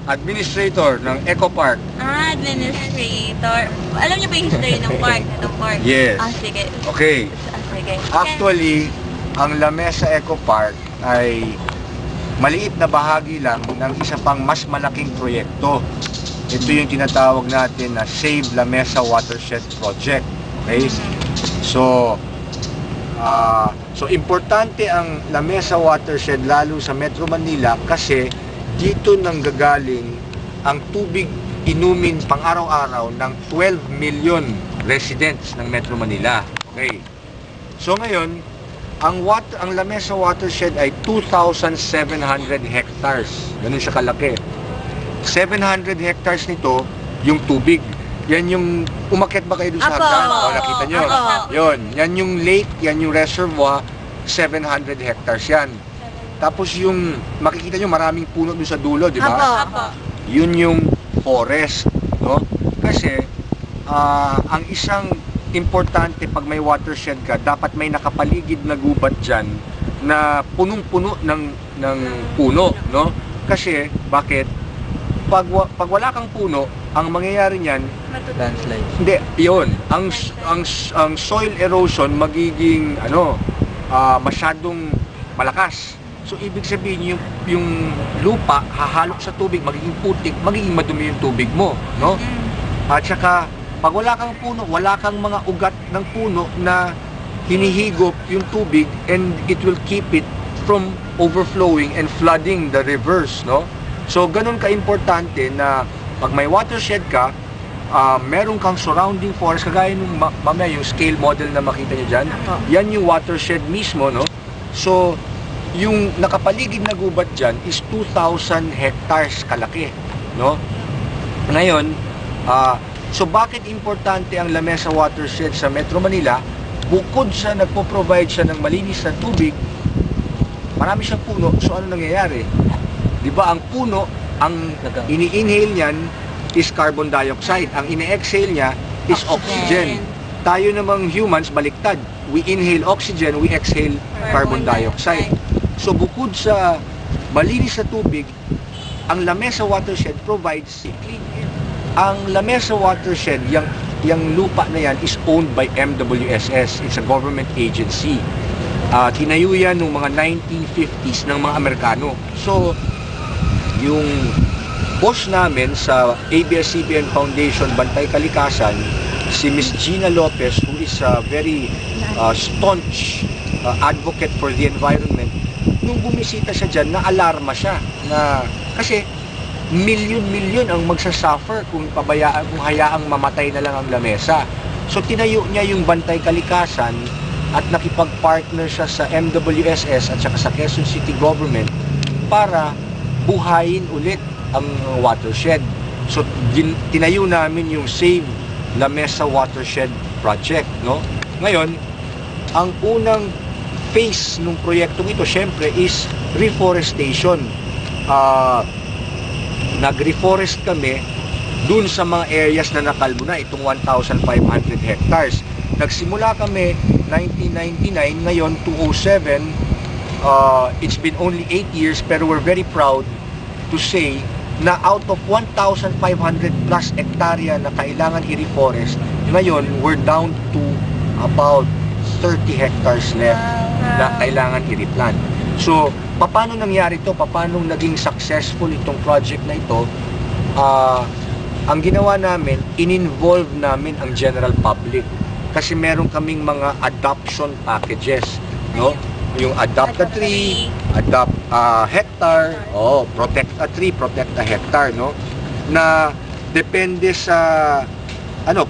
administrator ng Eco Park. Administrator. Alam niyo ba yung history ng park? Itong park? Yes. Sige. Okay. Sige. Actually, ang Lamesa Eco Park ay maliit na bahagi lang ng isa pang mas malaking proyekto. Ito yung tinatawag natin na Save Lamesa Watershed Project. Okay? So importante ang Lamesa Watershed lalo sa Metro Manila kasi dito nanggagaling ang tubig inumin pang araw-araw ng 12 million residents ng Metro Manila. Okay. So ngayon, ang Lamesa Watershed ay 2,700 hectares. Ganun siya kalaki. 700 hectares nito yung tubig. Yan yung, umakyat ba kayo doon sa hagdan? O, nakita nyo? Yun, yan yung lake, yan yung reservoir, 700 hectares yan. Tapos yung, makikita nyo maraming puno doon sa dulo, di ba? Yun yung forest, no? Kasi, ang isang importante pag may watershed ka, dapat may nakapaligid na gubat dyan na punong-puno ng puno, no? Kasi, bakit? Pag wala kang puno, ang mangyayari niyan, Landslide. hindi, yun, ang soil erosion magiging masyadong malakas. So ibig sabihin yung lupa hahalok sa tubig, magiging putik, magiging madumi yung tubig mo, no? At saka pag wala kang puno, wala kang mga ugat ng puno na hinihigop yung tubig and it will keep it from overflowing and flooding the rivers, no? So ganun ka-importante na pag may watershed ka, meron kang surrounding forest, kagaya nung mamaya yung scale model na makita nyo dyan, yan yung watershed mismo, no? So, yung nakapaligid na gubat dyan is 2,000 hectares kalaki, no? Ngayon, so bakit importante ang Lamesa Watershed sa Metro Manila? Bukod sa nagpo-provide siya ng malinis na tubig, marami siyang puno, so ano nangyayari? Di ba ang puno, ang ini-inhale niyan is carbon dioxide. Ang ine-exhale niya is oxygen. Tayo namang humans, baliktad. We inhale oxygen, we exhale carbon dioxide. So bukod sa malinis na tubig, ang Lamesa Watershed provides clean air. Ang Lamesa Watershed, yung lupa na yan is owned by MWSS. It's a government agency. Tinayo yan noong mga 1950s ng mga Amerikano. So, yung boss namin sa ABS-CBN Foundation Bantay Kalikasan, si Miss Gina Lopez, who is a very staunch advocate for the environment, nung bumisita siya dyan, na-alarma siya na kasi milyon-milyon ang magsasuffer kung hayaang mamatay na lang ang lamesa. So tinayo niya yung Bantay Kalikasan at nakipag-partner siya sa MWSS at saka sa Quezon City Government para buhayin ulit ang watershed. So tinayo namin yung Save Lamesa Watershed Project, no? Ngayon, ang unang phase ng proyektong ito syempre is reforestation. Nag-reforest kami dun sa mga areas na nakalbo na itong 1,500 hectares. Nagsimula kami 1999, ngayon 2007. It's been only 8 years pero we're very proud to say na out of 1,500 plus hektarya na kailangan i-reforest, ngayon we're down to about 30 hectares left na kailangan i-replant. So, paano nangyari ito? Paano naging successful itong project na ito? Ang ginawa namin, in-involve namin ang general public kasi meron kaming mga adoption packages, no? Yung adopt a tree, adopt a hectare, protect a tree, protect a hectare, no? Na depende sa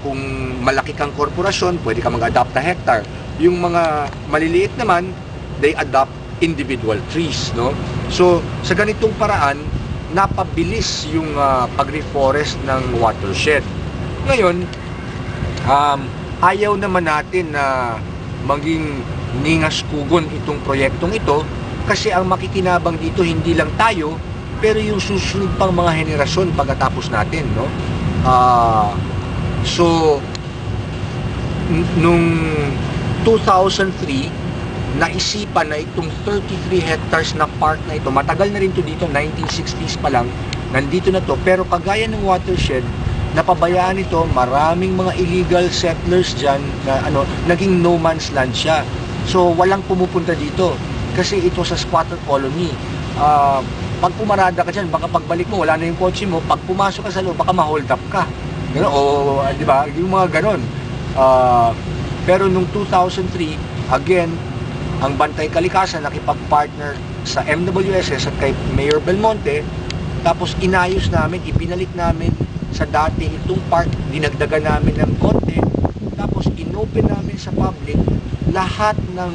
kung malaki kang korporasyon, pwede ka mag-adopt a hectare. Yung mga maliliit naman, they adopt individual trees, no? So, sa ganitong paraan, napabilis yung pag-reforest ng watershed. Ngayon, ayaw naman natin na maging ningas-kugon itong proyektong ito kasi ang makikinabang dito hindi lang tayo pero yung susunod pang mga henerasyon pagkatapos natin, no? So nung 2003 naisipan na itong 33 hectares na park na ito, matagal na rin to dito, 1960s pa lang, nandito na to. Pero kagaya ng watershed, napabayaan ito, maraming mga illegal settlers dyan na naging no man's land siya. So walang pumupunta dito kasi ito sa squatter colony. Pag pumarada ka dyan, baka pagbalik mo, wala na yung kotse mo. Pag pumasok ka sa loob, baka ma-hold up ka. Gano, di ba? Yung mga ganon. Pero nung 2003, again, ang Bantay Kalikasan nakipag-partner sa MWSS at kay Mayor Belmonte. Tapos inayos namin, ibinalik namin sa dati itong park, dinagdagan namin ng konti, tapos inopen namin sa public lahat ng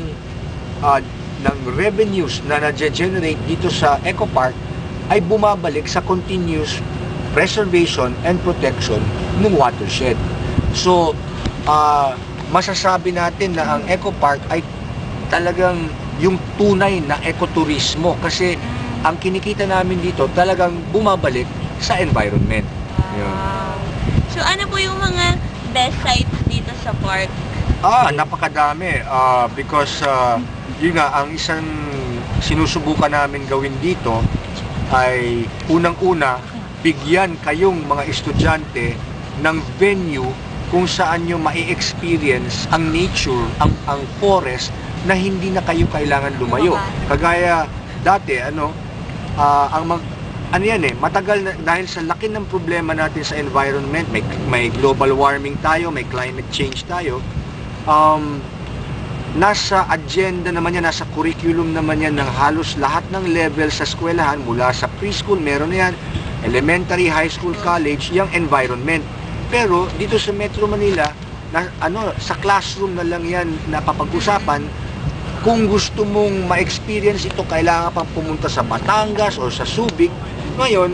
revenues na na-generate dito sa Eco Park ay bumabalik sa continuous preservation and protection ng watershed. So, masasabi natin na ang Eco Park ay talagang yung tunay na ekoturismo kasi ang kinikita namin dito talagang bumabalik sa environment. Wow. So ano po yung mga best sites dito sa park? Napakadami. Because yun nga, ang isang sinusubukan namin gawin dito ay unang-una, bigyan kayong mga estudyante ng venue kung saan nyo ma-experience ang nature, ang forest na hindi na kayo kailangan lumayo. Kagaya dati, matagal na, dahil sa laki ng problema natin sa environment, may global warming tayo, may climate change tayo, nasa agenda naman yan, nasa curriculum naman yan ng halos lahat ng level sa eskwelahan, mula sa preschool, meron na yan, elementary, high school, college, yung environment. Pero dito sa Metro Manila, sa classroom na lang yan napapag-usapan. Kung gusto mong ma-experience ito, kailangan pang pumunta sa Batangas o sa Subic. Ngayon,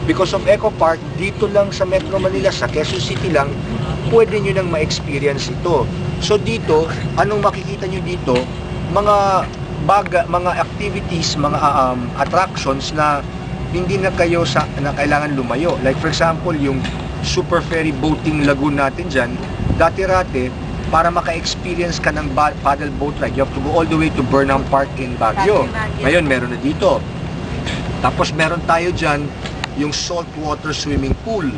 because of Eco Park, dito lang sa Metro Manila, sa Quezon City lang, pwede nyo nang ma-experience ito. So dito, anong makikita nyo dito? Mga activities, mga attractions na hindi na kayo na kailangan lumayo. Like for example, yung super ferry boating lagoon natin dyan, dati-rate, para maka-experience ka ng paddle boat ride, you have to go all the way to Burnham Park in Baguio. Ngayon, meron na dito. Tapos meron tayo dyan, yung saltwater swimming pool.